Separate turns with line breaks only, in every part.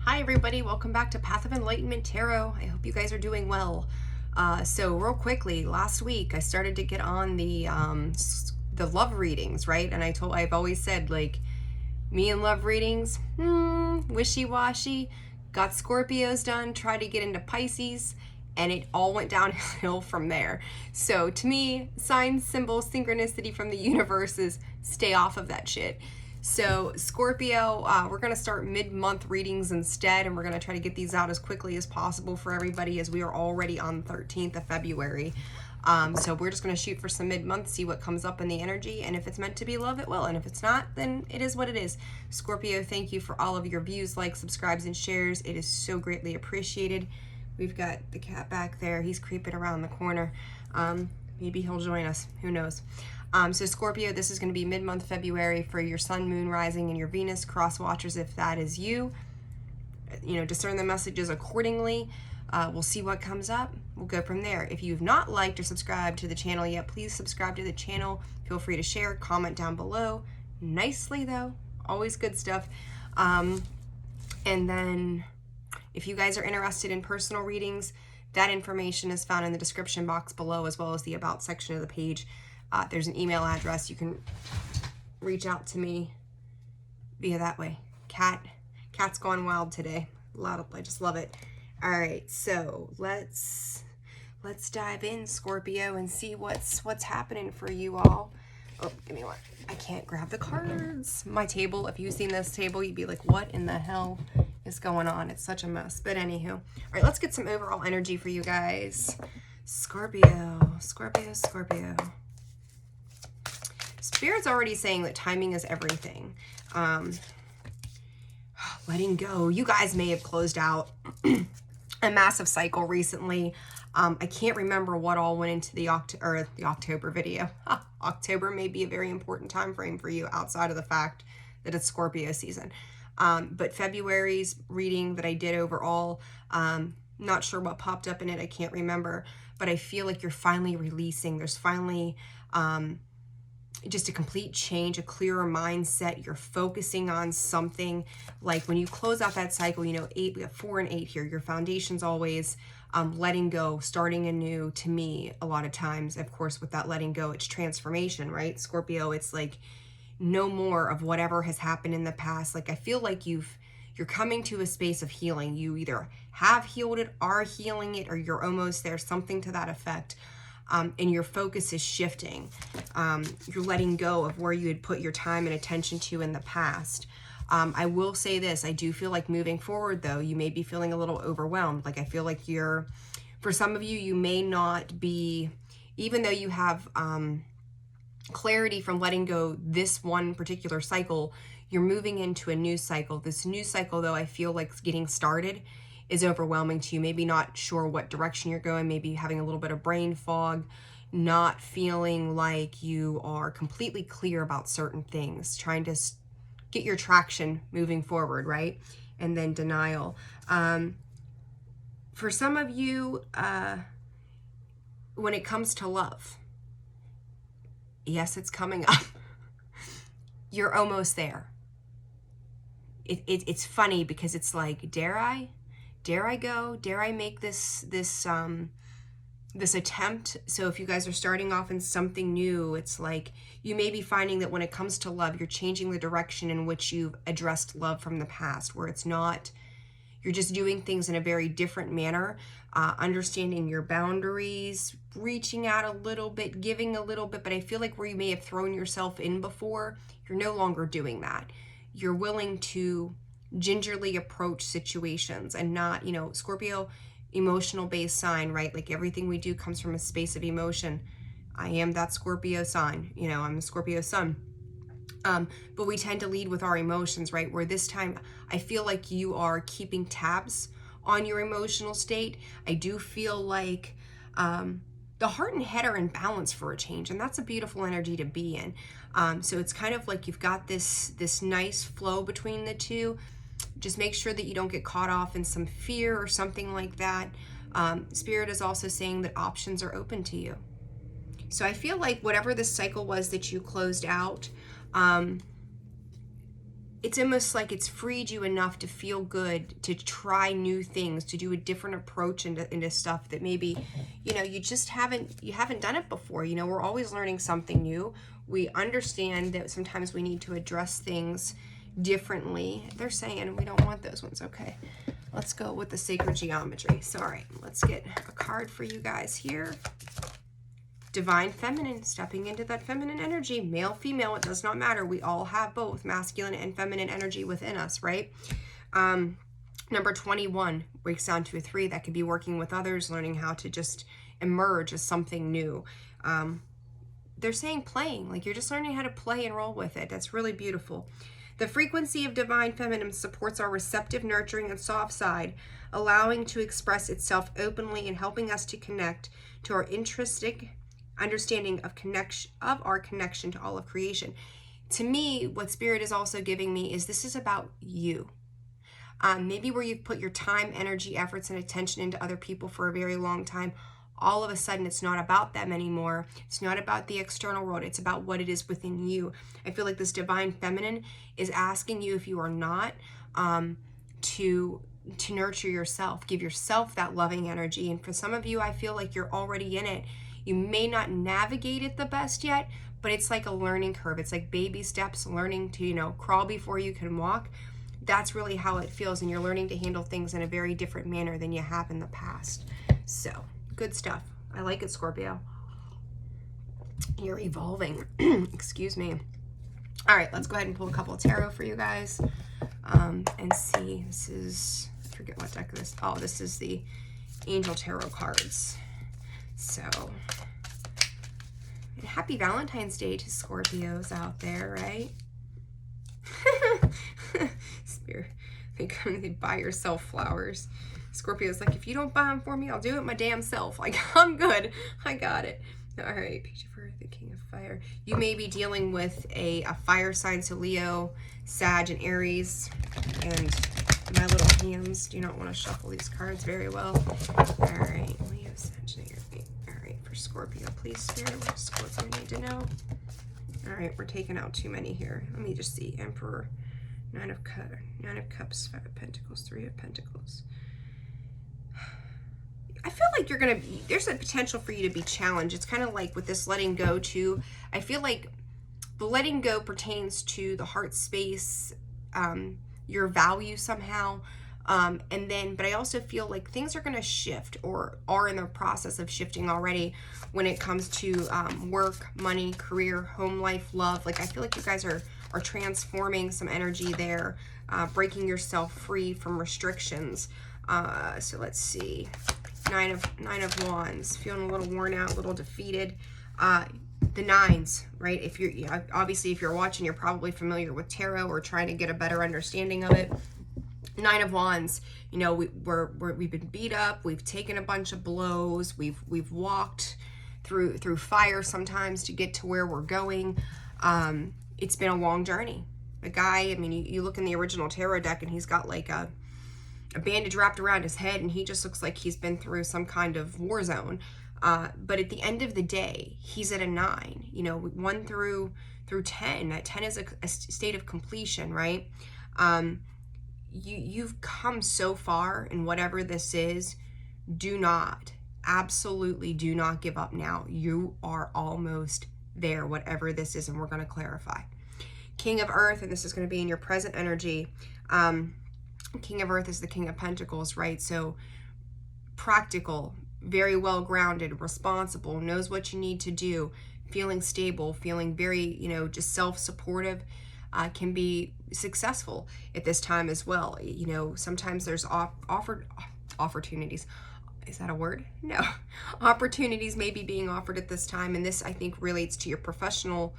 Hi everybody, welcome back to Path of Enlightenment Tarot. I hope you guys are doing well. So real quickly, last week I started to get on the love readings, right? And I've always said, like, me and love readings, wishy-washy. Got Scorpios done, tried to get into Pisces, and it all went downhill from there. So to me, signs, symbols, synchronicity from the universe is stay off of that shit. So Scorpio, we're going to start mid-month readings instead, and we're going to try to get these out as quickly as possible for everybody, as we are already on the 13th of February. So we're just going to shoot for some mid-month, see what comes up in the energy, and if it's meant to be love, it will, and if it's not, then it is what it is. Scorpio, thank you for all of your views, likes, subscribes, and shares. It is so greatly appreciated. We've got the cat back there. He's creeping around the corner. Maybe he'll join us. Who knows? So Scorpio, this is going to be mid-month February for your sun, moon, rising, and your Venus. Cross watchers if that is you. Discern the messages accordingly. We'll see what comes up. We'll go from there. If you've not liked or subscribed to the channel yet, please subscribe to the channel. Feel free to share, comment down below. Nicely, though. Always good stuff. And then if you guys are interested in personal readings, that information is found in the description box below, as well as the about section of the page. There's an email address. You can reach out to me via that way. Cat's gone wild today. I just love it. All right, so let's dive in, Scorpio, and see what's happening for you all. Oh, give me one. I can't grab the cards. My table, if you've seen this table, you'd be like, what in the hell is going on? It's such a mess. But anywho. All right, let's get some overall energy for you guys. Scorpio. Spirit's already saying that timing is everything. Letting go. You guys may have closed out a massive cycle recently. I can't remember what all went into the October video. October may be a very important time frame for you outside of the fact that it's Scorpio season. But February's reading that I did overall, not sure what popped up in it. I can't remember. But I feel like you're finally releasing. There's finally just a complete change, a clearer mindset. You're focusing on something. Like when you close out that cycle, 8, we have 4 and 8 here. Your foundation's always letting go, starting anew. To me, a lot of times, of course, with that letting go, it's transformation, right? Scorpio, it's like no more of whatever has happened in the past. Like I feel like you're coming to a space of healing. You either have healed it, are healing it, or you're almost there, something to that effect. And your focus is shifting. You're letting go of where you had put your time and attention to in the past. I will say this, I do feel like moving forward, though, you may be feeling a little overwhelmed. Like I feel like for some of you, you may not be, even though you have clarity from letting go this one particular cycle, you're moving into a new cycle. This new cycle, though, I feel like getting started is overwhelming to you. Maybe not sure what direction you're going, maybe having a little bit of brain fog, not feeling like you are completely clear about certain things, trying to get your traction moving forward, right? And then denial. For some of you, when it comes to love, yes, it's coming up. You're almost there. It's funny because it's like, dare I go? Dare I make this attempt? So if you guys are starting off in something new, it's like you may be finding that when it comes to love, you're changing the direction in which you've addressed love from the past, where it's not, you're just doing things in a very different manner, understanding your boundaries, reaching out a little bit, giving a little bit. But I feel like where you may have thrown yourself in before, you're no longer doing that. You're willing to gingerly approach situations and not, Scorpio, emotional based sign, right? Like everything we do comes from a space of emotion. I am that Scorpio sign, I'm a Scorpio sun. But we tend to lead with our emotions, right? Where this time I feel like you are keeping tabs on your emotional state. I do feel like the heart and head are in balance for a change, and that's a beautiful energy to be in. So it's kind of like you've got this nice flow between the two. Just make sure that you don't get caught off in some fear or something like that. Spirit is also saying that options are open to you. So I feel like whatever this cycle was that you closed out, it's almost like it's freed you enough to feel good, to try new things, to do a different approach into stuff that maybe, you just haven't done it before. We're always learning something new. We understand that sometimes we need to address things differently. They're saying we don't want those ones. Okay, let's go with the sacred geometry. So, all right, let's get a card for you guys here. Divine feminine, stepping into that feminine energy, male, female, it does not matter. We all have both masculine and feminine energy within us, right? Number 21 breaks down to a 3. That could be working with others, learning how to just emerge as something new. They're saying playing, like you're just learning how to play and roll with it. That's really beautiful. The frequency of divine feminine supports our receptive, nurturing, and soft side, allowing to express itself openly and helping us to connect to our intrinsic understanding of our connection to all of creation. To me, what Spirit is also giving me is this is about you. Maybe where you've put your time, energy, efforts, and attention into other people for a very long time, all of a sudden it's not about them anymore. It's not about the external world. It's about what it is within you. I feel like this divine feminine is asking you, if you are not, to nurture yourself. Give yourself that loving energy. And for some of you, I feel like you're already in it. You may not navigate it the best yet, but it's like a learning curve. It's like baby steps, learning to, crawl before you can walk. That's really how it feels, and you're learning to handle things in a very different manner than you have in the past. So, good stuff. I like it, Scorpio. You're evolving. Excuse me. All right, let's go ahead and pull a couple of tarot for you guys and see. This is, I forget what deck this. Oh, this is the Angel Tarot cards. So, and happy Valentine's Day to Scorpios out there, right? Spirit, they buy yourself flowers. Scorpio's like, if you don't buy them for me, I'll do it my damn self. Like, I'm good. I got it. All right, Page of Earth, the King of Fire. You may be dealing with a fire sign, so Leo, Sag, and Aries. And my little hands do not want to shuffle these cards very well. All right, Leo, Sag, and Aries. All right, for Scorpio, please, Spirit, what does Scorpio need to know? All right, we're taking out too many here. Let me just see. Emperor, Nine of Cups, 5 of Pentacles, 3 of Pentacles. I feel like there's a potential for you to be challenged. It's kind of like with this letting go too. I feel like the letting go pertains to the heart space, your value somehow. But I also feel like things are going to shift, or are in the process of shifting already when it comes to work, money, career, home life, love. Like, I feel like you guys are transforming some energy there, breaking yourself free from restrictions. So let's see. Nine of Wands, feeling a little worn out, a little defeated. The nines, right? If you're obviously, if you're watching, you're probably familiar with tarot or trying to get a better understanding of it. Nine of Wands, we've been beat up, we've taken a bunch of blows, we've walked through fire sometimes to get to where we're going. It's been a long journey. The guy, I mean, you look in the original tarot deck and he's got like a bandage wrapped around his head, and he just looks like he's been through some kind of war zone. But at the end of the day, he's at a 9. 1 through 10. That 10 is a state of completion, right? You've come so far in whatever this is. Absolutely do not give up now. You are almost there, whatever this is, and we're going to clarify. King of Earth, and this is going to be in your present energy. King of Earth is the King of Pentacles, right? So practical, very well grounded, responsible, knows what you need to do, feeling stable, feeling very, just self-supportive, can be successful at this time as well. Sometimes there's opportunities. Is that a word? No. Opportunities may be being offered at this time, and this, I think, relates to your professional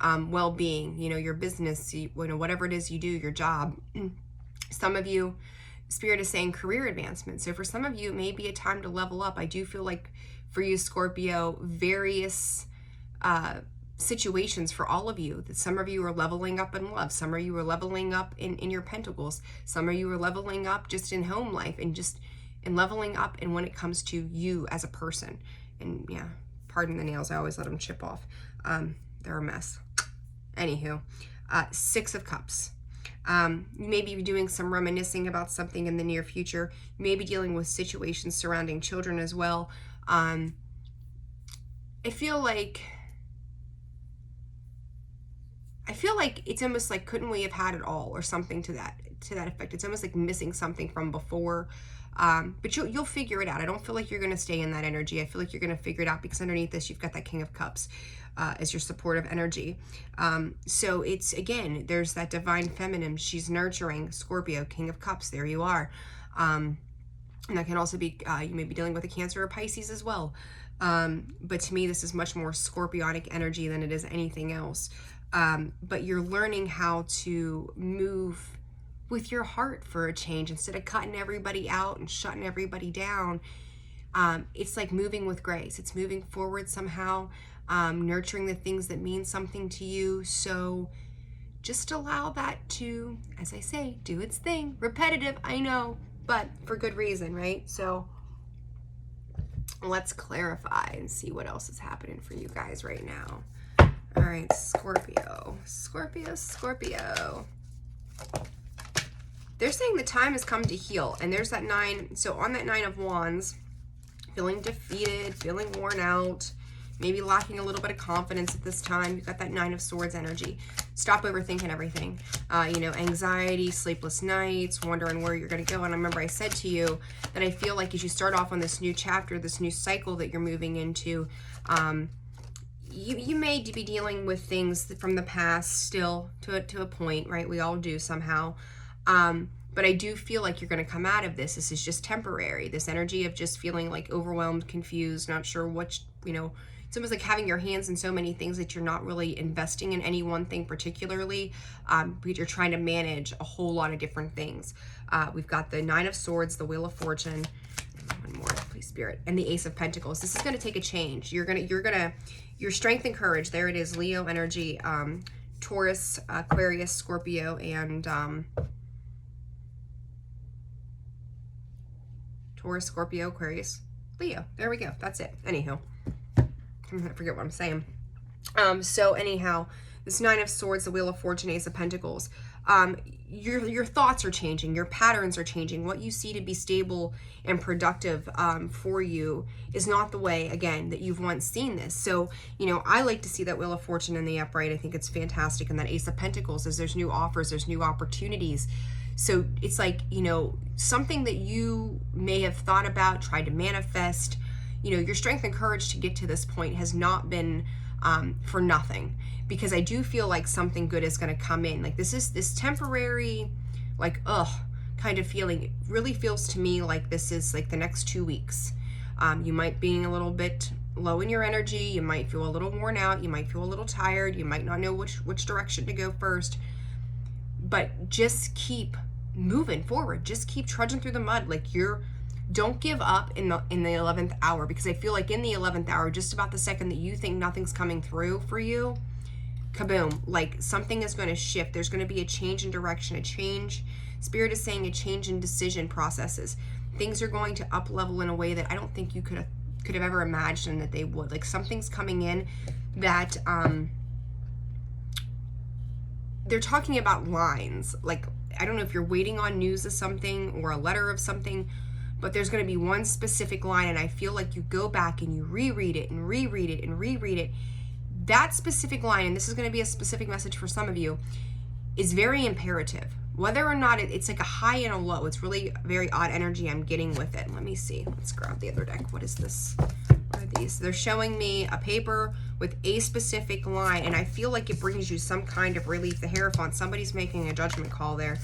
well-being, your business, whatever it is you do, your job. Some of you, Spirit is saying career advancement. So for some of you, it may be a time to level up. I do feel like for you, Scorpio, various situations for all of you, that some of you are leveling up in love. Some of you are leveling up in your pentacles. Some of you are leveling up just in home life and leveling up in when it comes to you as a person. And yeah, pardon the nails. I always let them chip off. They're a mess. Anywho, 6 of Cups. You may be doing some reminiscing about something in the near future. You may be dealing with situations surrounding children as well. I feel like it's almost like, couldn't we have had it all, or something to that effect. It's almost like missing something from before. But you'll figure it out. I don't feel like you're going to stay in that energy. I feel like you're going to figure it out, because underneath this, you've got that King of Cups as your supportive energy. So it's, again, there's that divine feminine. She's nurturing. Scorpio, King of Cups. There you are. And that can also be, you may be dealing with a Cancer or Pisces as well. But to me, this is much more scorpionic energy than it is anything else. But you're learning how to move with your heart for a change, instead of cutting everybody out and shutting everybody down. It's like moving with grace. It's moving forward somehow, nurturing the things that mean something to you. So just allow that to, as I say, do its thing. Repetitive, I know, but for good reason, right? So let's clarify and see what else is happening for you guys right now. All right, Scorpio. They're saying the time has come to heal, and there's that 9. So on that 9 of Wands, feeling defeated, feeling worn out, maybe lacking a little bit of confidence at this time. You've got that 9 of Swords energy. Stop overthinking everything. Anxiety, sleepless nights, wondering where you're going to go. And I remember I said to you that I feel like as you start off on this new chapter, this new cycle that you're moving into, you may be dealing with things from the past still to a point, right? We all do somehow. But I do feel like you're going to come out of this. This is just temporary. This energy of just feeling like overwhelmed, confused, not sure what, it's almost like having your hands in so many things that you're not really investing in any one thing particularly, because you're trying to manage a whole lot of different things. We've got the 9 of Swords, the Wheel of Fortune, one more, please, Spirit, and the Ace of Pentacles. This is going to take a change. Your strength and courage, there it is, Leo energy, Taurus, Aquarius, Scorpio, and Taurus, Scorpio, Aquarius, Leo. There we go. That's it. Anywho, I forget what I'm saying. So anyhow, this 9 of Swords, the Wheel of Fortune, Ace of Pentacles. Your thoughts are changing. Your patterns are changing. What you see to be stable and productive for you is not the way, again, that you've once seen this. So, I like to see that Wheel of Fortune in the upright. I think it's fantastic. And that Ace of Pentacles is there's new offers, there's new opportunities. So it's like, something that you may have thought about, tried to manifest, your strength and courage to get to this point has not been for nothing, because I do feel like something good is going to come in. Like this temporary, like, kind of feeling. It really feels to me like this is like the next 2 weeks. You might be a little bit low in your energy. You might feel a little worn out. You might feel a little tired. You might not know which direction to go first, but just keep moving forward. Just keep trudging through the mud. Like don't give up in the 11th hour, because I feel like in the 11th hour, just about the second that you think nothing's coming through for you, kaboom, like something is going to shift. There's going to be a change in direction, a change. Spirit is saying a change in decision processes. Things are going to up level in a way that I don't think you could have ever imagined that they would. Like something's coming in that they're talking about lines. Like, I don't know if you're waiting on news of something or a letter of something, but there's going to be one specific line, and I feel like you go back and you reread it and reread it and reread it. That specific line, and this is going to be a specific message for some of you, is very imperative. Whether or not it's like a high and a low, it's really very odd energy I'm getting with it. Let me see. Let's grab the other deck. What is this? What are these? They're showing me a paper with a specific line, and I feel like it brings you some kind of relief. The Hierophant, somebody's making a judgment call there.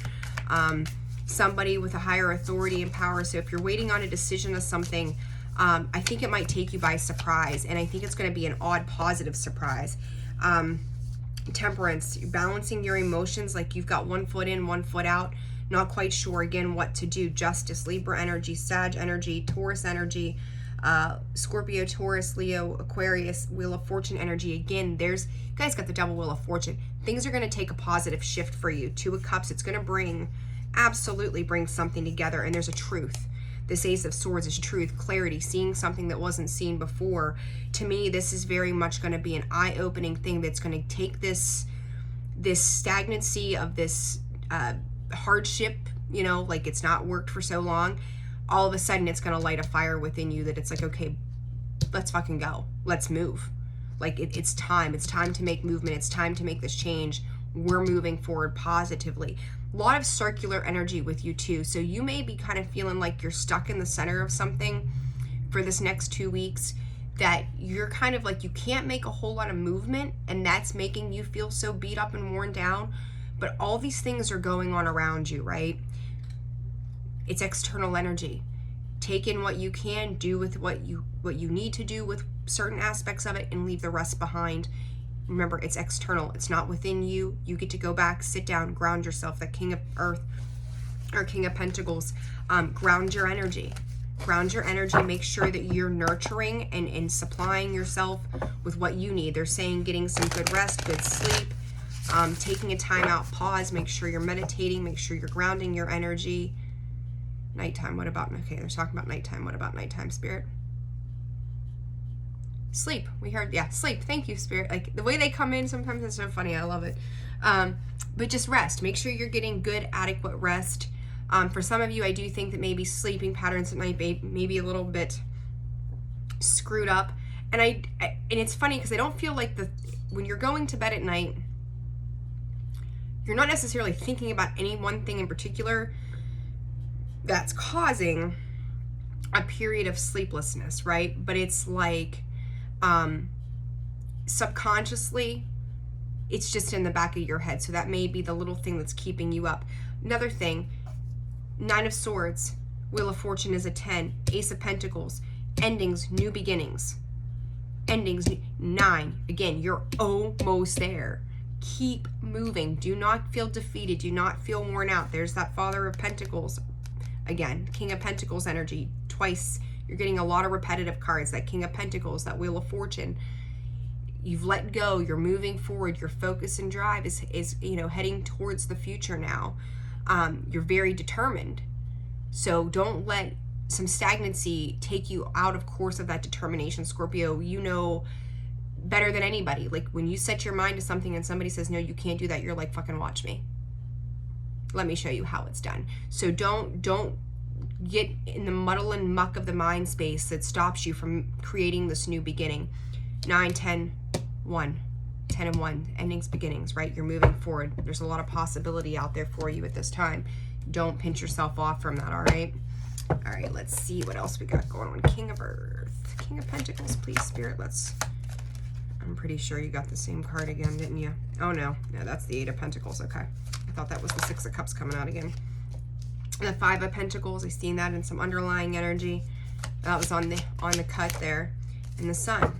Somebody with a higher authority and power. So if you're waiting on a decision of something, I think it might take you by surprise, and I think it's going to be an odd positive surprise. Temperance, balancing your emotions, like you've got one foot in, one foot out, not quite sure again what to do. Justice, Libra energy, Sag energy, Taurus energy, Scorpio, Taurus, Leo, Aquarius, Wheel of Fortune energy. Again, you guys got the double Wheel of Fortune. Things are going to take a positive shift for you. 2 of Cups, it's going to absolutely bring something together, and there's a truth. This Ace of Swords is truth, clarity, seeing something that wasn't seen before. To me, this is very much going to be an eye-opening thing that's going to take this stagnancy of this hardship, like it's not worked for so long, all of a sudden it's going to light a fire within you that it's like, okay, let's fucking go. Let's move. Like it's time. It's time to make movement. It's time to make this change. We're moving forward positively. A lot of circular energy with you too. So you may be kind of feeling like you're stuck in the center of something for this next 2 weeks, that you're kind of like, you can't make a whole lot of movement, and that's making you feel so beat up and worn down. But all these things are going on around you, right? It's external energy. Take in what you can, do with what you need to do with certain aspects of it, and leave the rest behind. Remember, it's external. It's not within you. You get to go back, sit down, ground yourself. That King of Earth or King of Pentacles, ground your energy. Ground your energy. Make sure that you're nurturing and supplying yourself with what you need. They're saying getting some good rest, good sleep, taking a time out, pause, make sure you're meditating, make sure you're grounding your energy. Nighttime, what about, okay, they're talking about nighttime. What about nighttime, Spirit? Sleep. We heard, yeah, sleep. Thank you, Spirit. Like the way they come in, sometimes it's so funny. I love it. But just rest. Make sure you're getting good, adequate rest. For some of you, I do think that maybe sleeping patterns at night may be a little bit screwed up. And and it's funny because I don't feel like when you're going to bed at night, you're not necessarily thinking about any one thing in particular that's causing a period of sleeplessness, right? But it's like subconsciously, it's just in the back of your head. So that may be the little thing that's keeping you up. Another thing, 9 of Swords, Wheel of Fortune is a 10, Ace of Pentacles, endings, new beginnings. Endings, 9. Again, you're almost there. Keep moving. Do not feel defeated. Do not feel worn out. There's that Father of Pentacles. Again, King of Pentacles energy. Twice. You're getting a lot of repetitive cards. That King of Pentacles, that Wheel of Fortune. You've let go. You're moving forward. Your focus and drive is heading towards the future now. You're very determined. So don't let some stagnancy take you out of course of that determination, Scorpio. You know better than anybody. Like when you set your mind to something and somebody says, no, you can't do that, you're like, fucking watch me. Let me show you how it's done. So don't get in the muddle and muck of the mind space that stops you from creating this new beginning. 9, 10, 1. 10 and 1, endings, beginnings, right? You're moving forward. There's a lot of possibility out there for you at this time. Don't pinch yourself off from that, all right? All right, let's see what else we got going on. King of Earth, King of Pentacles, please, Spirit. I'm pretty sure you got the same card again, didn't you? Oh, no, that's the 8 of Pentacles. Okay, I thought that was the 6 of Cups coming out again. And the 5 of Pentacles, I seen that in some underlying energy. That was on the cut there. And the Sun.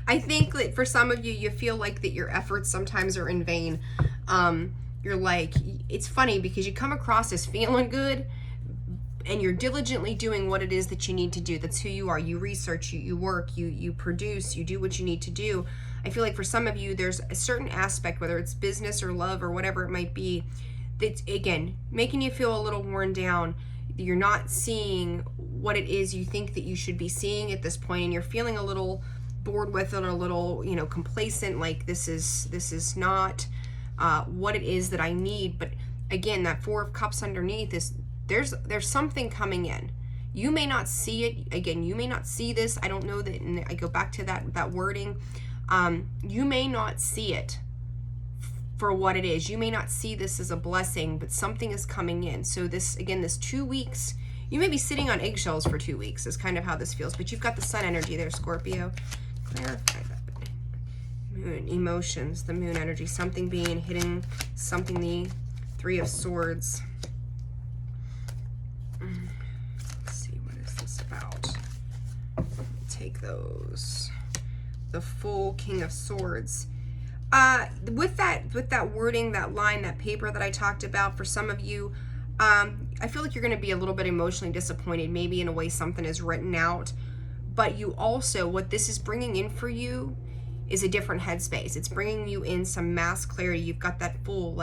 I think that for some of you, you feel like that your efforts sometimes are in vain. You're like, it's funny because you come across as feeling good and you're diligently doing what it is that you need to do. That's who you are. You research, you work, you produce, you do what you need to do. I feel like for some of you, there's a certain aspect, whether it's business or love or whatever it might be, that's, again, making you feel a little worn down. You're not seeing what it is you think that you should be seeing at this point, and you're feeling a little bored with it, a little, complacent, like this is not what it is that I need. But again, that 4 of Cups underneath is there's something coming in. You may not see it. Again, you may not see this. I don't know that, and I go back to that wording. You may not see it for what it is. You may not see this as a blessing, but something is coming in. So this 2 weeks, you may be sitting on eggshells for 2 weeks is kind of how this feels, but you've got the Sun energy there, Scorpio. Clarify that. Moon, emotions, the Moon energy, something being hidden, something, the 3 of Swords. Let's see, what is this about? Take those. The full King of Swords. With that wording, that line, that paper that I talked about, for some of you, I feel like you're going to be a little bit emotionally disappointed, maybe in a way something is written out. But you also, what this is bringing in for you is a different headspace. It's bringing you in some mass clarity. You've got that full,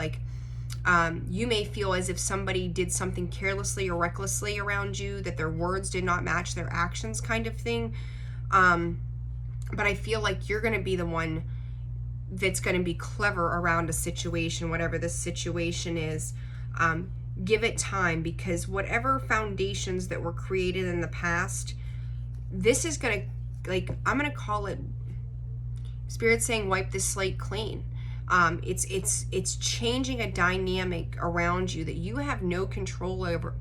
you may feel as if somebody did something carelessly or recklessly around you, that their words did not match their actions kind of thing. But I feel like you're going to be the one that's going to be clever around a situation, whatever this situation is. Give it time, because whatever foundations that were created in the past, this is going to, like, I'm going to call it, Spirit saying wipe this slate clean. It's changing a dynamic around you that you have no control over.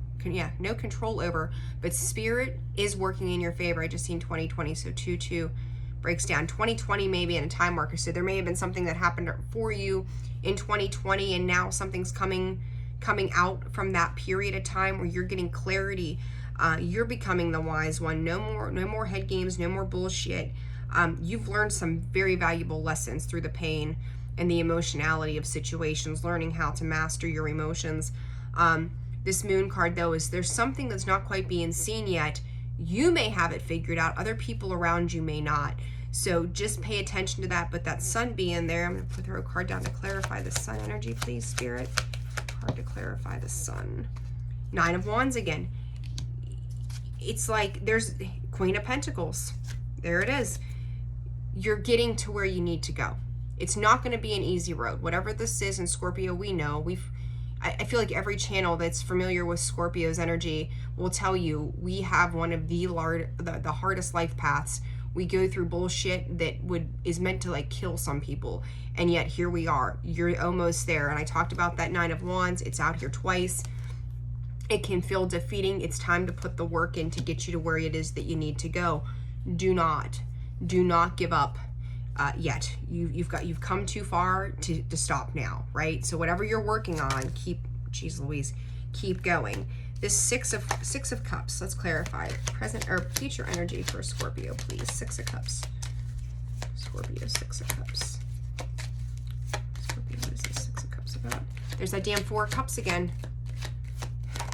No control over, but Spirit is working in your favor. I just seen 2020, so 2-2 breaks down 2020 maybe in a time marker. So there may have been something that happened for you in 2020, and now something's coming out from that period of time where you're getting clarity. You're becoming the wise one. No more head games, no more bullshit. You've learned some very valuable lessons through the pain and the emotionality of situations, learning how to master your emotions. This moon card, though, is there's something that's not quite being seen yet. You may have it figured out. Other people around you may not. So just pay attention to that. But that sun being there, I'm going to throw a card down to clarify the sun energy, please, Spirit. Card to clarify the sun. 9 of Wands again. It's like there's Queen of Pentacles. There it is. You're getting to where you need to go. It's not going to be an easy road. Whatever this is in Scorpio, we know. I feel like every channel that's familiar with Scorpio's energy will tell you we have one of the hardest life paths. We go through bullshit that is meant to like kill some people, and yet here we are. You're almost there. And I talked about that 9 of Wands. It's out here twice. It can feel defeating. It's time to put the work in to get you to where it is that you need to go. Do not give up. Yet you've come too far to stop now, right? So whatever you're working on, keep going. This six of cups, let's clarify present or future energy for Scorpio, please. 6 of cups. Scorpio, 6 of cups. Scorpio, what is this 6 of cups about? There's that damn 4 of cups again.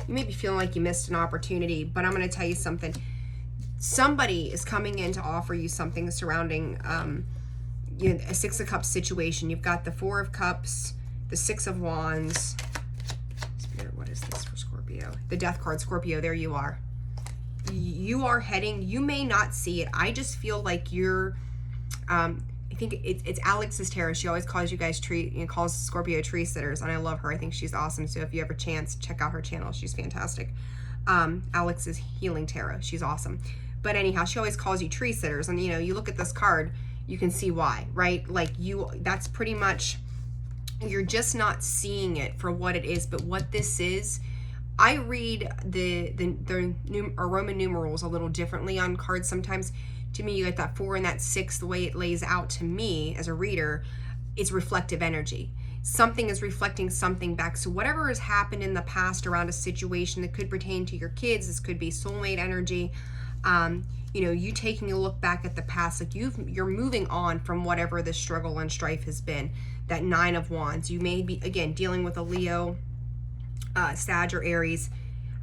You may be feeling like you missed an opportunity, but I'm going to tell you something. Somebody is coming in to offer you something surrounding a 6 of Cups situation. You've got the 4 of Cups, the 6 of Wands. Spirit, what is this for Scorpio? The Death card, Scorpio, there you are. You are heading, you may not see it. I just feel like you're, I think it's Alex's tarot. She always calls you guys calls Scorpio tree sitters, and I love her. I think she's awesome. So if you have a chance, check out her channel. She's fantastic. Alex's healing tarot. She's awesome. But anyhow, she always calls you tree sitters, and you look at this card, you can see why, right? Like that's pretty much, you're just not seeing it for what it is. But what this is, I read the Roman numerals a little differently on cards sometimes. To me, you get that 4 and that 6, the way it lays out to me as a reader, it's reflective energy. Something is reflecting something back. So whatever has happened in the past around a situation that could pertain to your kids, this could be soulmate energy, you taking a look back at the past, like you're moving on from whatever the struggle and strife has been. That 9 of Wands, you may be, again, dealing with a Leo, Sag or Aries,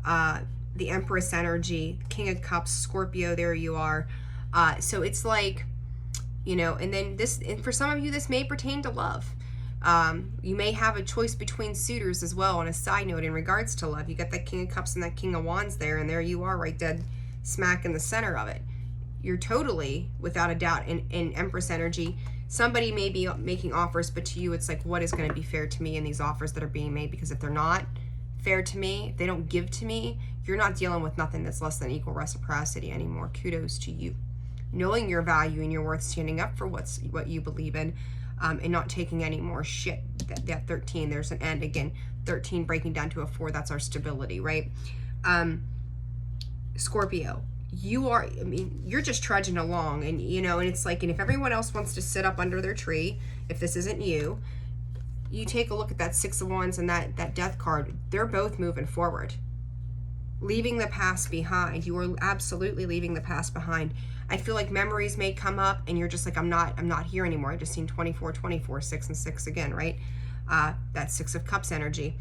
the Empress energy, King of Cups, Scorpio, there you are. So it's like, and then and for some of you, this may pertain to love. You may have a choice between suitors as well. On a side note, in regards to love, you got that King of Cups and that King of Wands there, and there you are, right dead smack in the center of it. You're totally, without a doubt, in Empress energy. Somebody may be making offers, but to you, it's like, what is going to be fair to me in these offers that are being made? Because if they're not fair to me, if they don't give to me, you're not dealing with nothing that's less than equal reciprocity anymore. Kudos to you. Knowing your value and your worth, standing up for what you believe in, and not taking any more shit. That 13, there's an end. Again, 13 breaking down to a 4, that's our stability, right? Scorpio, you're just trudging along, and and it's like, and if everyone else wants to sit up under their tree, if this isn't you take a look at that 6 of Wands and that Death card. They're both moving forward, leaving the past behind. You are absolutely leaving the past behind. I feel like memories may come up, and you're just like, I'm not here anymore. I just seen 24, 6 and 6 again, right? That 6 of Cups energy.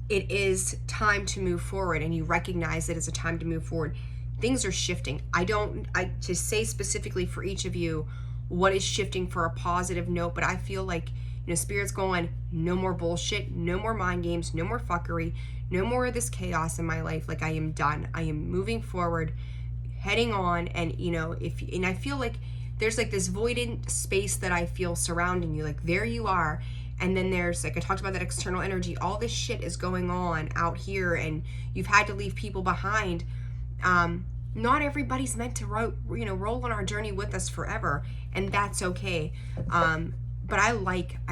It is time to move forward, and you recognize it as a time to move forward. Things are shifting. To say specifically for each of you what is shifting for a positive note, but I feel like, Spirit's going, no more bullshit, no more mind games, no more fuckery, no more of this chaos in my life. Like, I am done. I am moving forward, heading on, and I feel like there's like this voided space that I feel surrounding you. Like there you are. And then there's, like I talked about, that external energy. All this shit is going on out here, and you've had to leave people behind. Not everybody's meant to roll on our journey with us forever, and that's okay. But I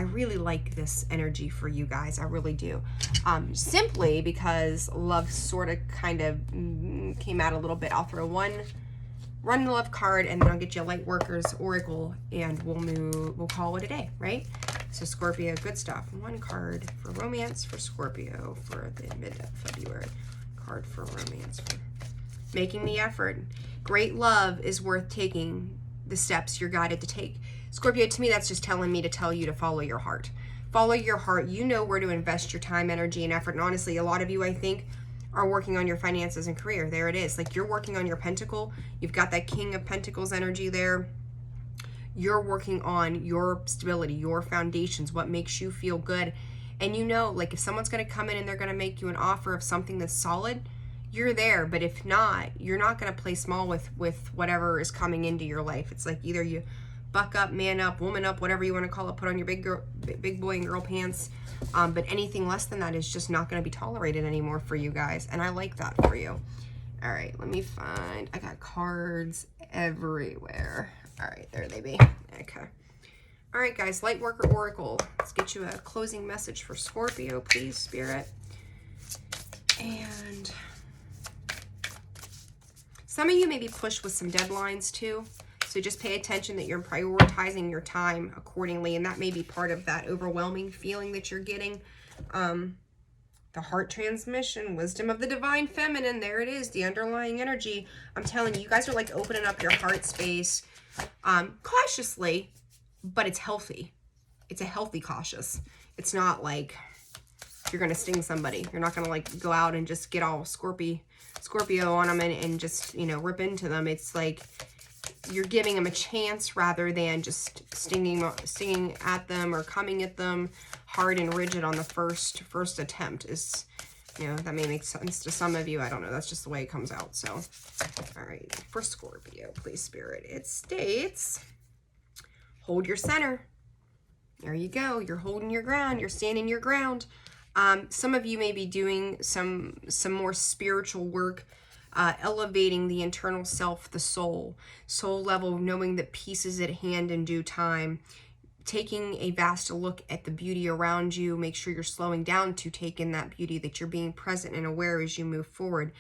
really like this energy for you guys. I really do. Simply because love sort of kind of came out a little bit. I'll throw one run the love card, and then I'll get you a light workers oracle, and we'll call it a day, right? So Scorpio, good stuff. One card for romance for Scorpio for the mid-February. Card for romance for making the effort. Great love is worth taking the steps you're guided to take. Scorpio, to me, that's just telling me to tell you to follow your heart. Follow your heart. You know where to invest your time, energy, and effort. And honestly, a lot of you, I think, are working on your finances and career. There it is. Like, you're working on your pentacle. You've got that King of Pentacles energy there. You're working on your stability, your foundations, what makes you feel good. And you know, like, if someone's going to come in and they're going to make you an offer of something that's solid, you're there. But if not, you're not going to play small with whatever is coming into your life. It's like either you buck up, man up, woman up, whatever you want to call it, put on your big boy and girl pants. But anything less than that is just not going to be tolerated anymore for you guys. And I like that for you. All right, let me find, I got cards everywhere. All right, there they be. Okay. All right, guys, light worker oracle. Let's get you a closing message for Scorpio, please, Spirit. And some of you may be pushed with some deadlines too. So just pay attention that you're prioritizing your time accordingly. And that may be part of that overwhelming feeling that you're getting. The heart transmission, wisdom of the divine feminine. There it is, the underlying energy. I'm telling you, you guys are like opening up your heart space cautiously, but it's healthy. It's a healthy cautious. It's not like you're going to sting somebody. You're not going to like go out and just get all Scorpio on them and just, you know, rip into them. It's like you're giving them a chance rather than just stinging at them or coming at them hard and rigid on the first attempt. Is, you know, that may make sense to some of you. I don't know. That's just the way it comes out. So, all right, for Scorpio, please, Spirit, it states, hold your center. There you go. You're holding your ground. You're standing your ground. Some of you may be doing some more spiritual work, elevating the internal self, the soul level, knowing that peace is at hand in due time, taking a vast look at the beauty around you. Make sure you're slowing down to take in that beauty, that you're being present and aware as you move forward.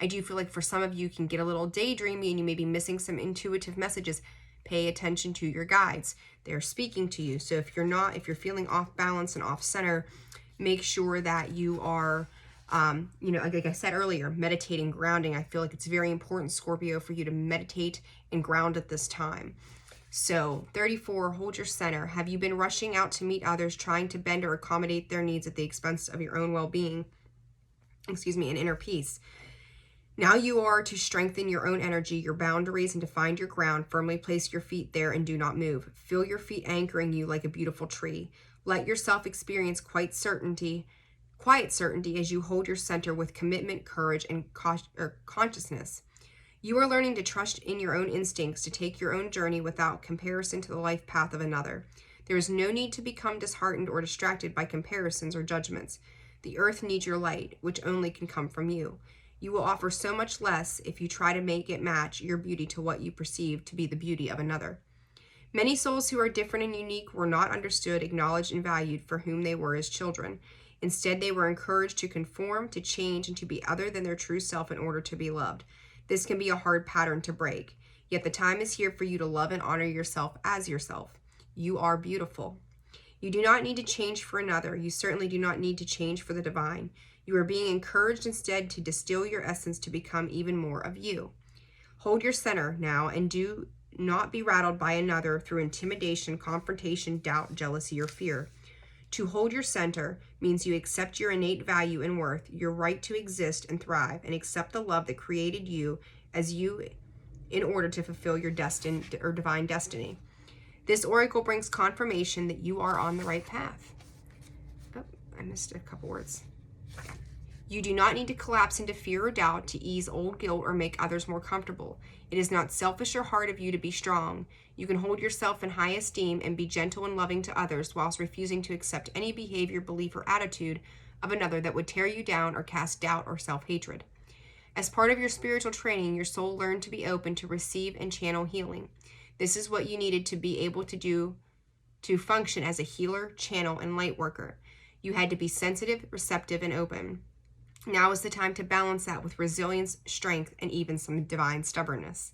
I do feel like for some of you can get a little daydreamy and you may be missing some intuitive messages. Pay attention to your guides. They're speaking to you. So if you're feeling off balance and off center, make sure that you are, you know, like I said earlier, meditating, grounding. I feel like it's very important, Scorpio, for you to meditate and ground at this time. So 34, hold your center. Have you been rushing out to meet others, trying to bend or accommodate their needs at the expense of your own well-being, and inner peace? Now you are to strengthen your own energy, your boundaries, and to find your ground. Firmly place your feet there and do not move. Feel your feet anchoring you like a beautiful tree. Let yourself experience quiet certainty as you hold your center with commitment, courage, and consciousness. You are learning to trust in your own instincts, to take your own journey without comparison to the life path of another. There is no need to become disheartened or distracted by comparisons or judgments. The earth needs your light, which only can come from you. You will offer so much less if you try to make it match your beauty to what you perceive to be the beauty of another. Many souls who are different and unique were not understood, acknowledged, and valued for whom they were as children. Instead, they were encouraged to conform, to change, and to be other than their true self in order to be loved. This can be a hard pattern to break. Yet the time is here for you to love and honor yourself as yourself. You are beautiful. You do not need to change for another. You certainly do not need to change for the divine. You are being encouraged instead to distill your essence to become even more of you. Hold your center now and do not be rattled by another through intimidation, confrontation, doubt, jealousy, or fear. To hold your center means you accept your innate value and worth, your right to exist and thrive, and accept the love that created you as you in order to fulfill your destined or divine destiny. This oracle brings confirmation that you are on the right path. Oh, I missed a couple words. You do not need to collapse into fear or doubt to ease old guilt or make others more comfortable. It is not selfish or hard of you to be strong. You can hold yourself in high esteem and be gentle and loving to others whilst refusing to accept any behavior, belief, or attitude of another that would tear you down or cast doubt or self-hatred. As part of your spiritual training, your soul learned to be open to receive and channel healing. This is what you needed to be able to do to function as a healer, channel, and light worker. You had to be sensitive, receptive, and open. Now is the time to balance that with resilience, strength, and even some divine stubbornness.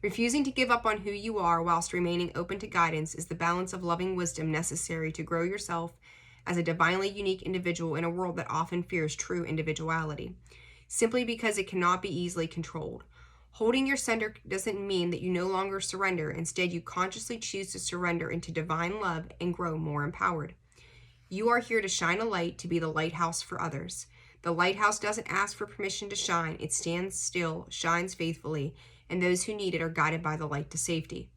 Refusing to give up on who you are whilst remaining open to guidance is the balance of loving wisdom necessary to grow yourself as a divinely unique individual in a world that often fears true individuality, simply because it cannot be easily controlled. Holding your center doesn't mean that you no longer surrender. Instead, you consciously choose to surrender into divine love and grow more empowered. You are here to shine a light, to be the lighthouse for others. The lighthouse doesn't ask for permission to shine. It stands still, shines faithfully, and those who need it are guided by the light to safety.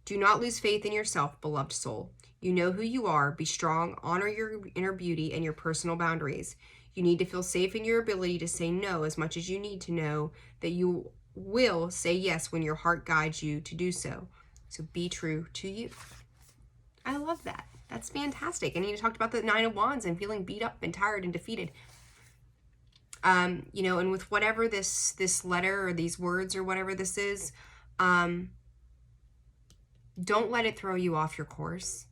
Do not lose faith in yourself, beloved soul. You know who you are. Be strong. Honor your inner beauty and your personal boundaries. You need to feel safe in your ability to say no as much as you need to know that you will say yes when your heart guides you to do so. So be true to you. I love that. That's fantastic. And you talked about the Nine of Wands and feeling beat up and tired and defeated. And with whatever this letter or these words or whatever this is, don't let it throw you off your course.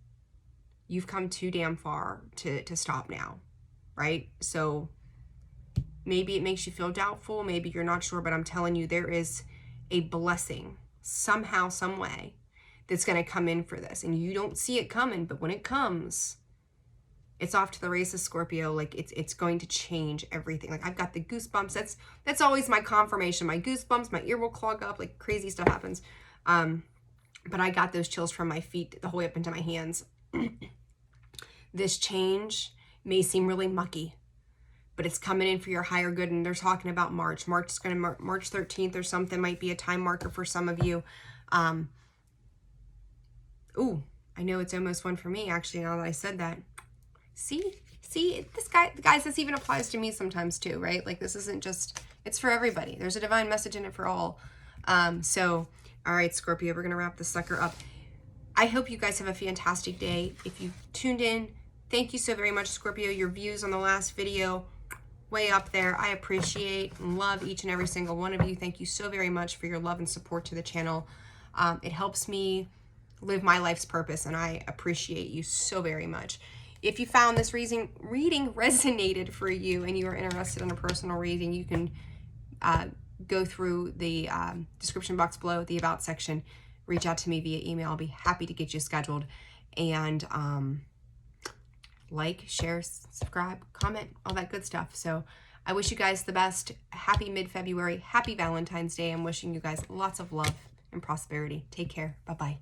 You've come too damn far to stop now, right? So maybe it makes you feel doubtful, maybe you're not sure, but I'm telling you, there is a blessing somehow, some way that's going to come in for this. And you don't see it coming, but when it comes, it's off to the races, Scorpio. Like it's going to change everything. Like I've got the goosebumps. That's always my confirmation. My goosebumps, my ear will clog up, like crazy stuff happens. But I got those chills from my feet the whole way up into my hands. This change may seem really mucky, but it's coming in for your higher good. And they're talking about March. March is going to March 13th or something might be a time marker for some of you. Ooh, I know it's almost one for me actually, now that I said that. See, guys, this even applies to me sometimes too, right? Like this isn't just, it's for everybody. There's a divine message in it for all. So, all right, Scorpio, we're going to wrap this sucker up. I hope you guys have a fantastic day. If you tuned in, thank you so very much, Scorpio. Your views on the last video, way up there. I appreciate and love each and every single one of you. Thank you so very much for your love and support to the channel. It helps me live my life's purpose, and I appreciate you so very much. If you found this reading resonated for you and you are interested in a personal reading, you can go through the description box below, the About section, reach out to me via email. I'll be happy to get you scheduled. And like, share, subscribe, comment, all that good stuff. So I wish you guys the best. Happy mid-February. Happy Valentine's Day. I'm wishing you guys lots of love and prosperity. Take care. Bye-bye.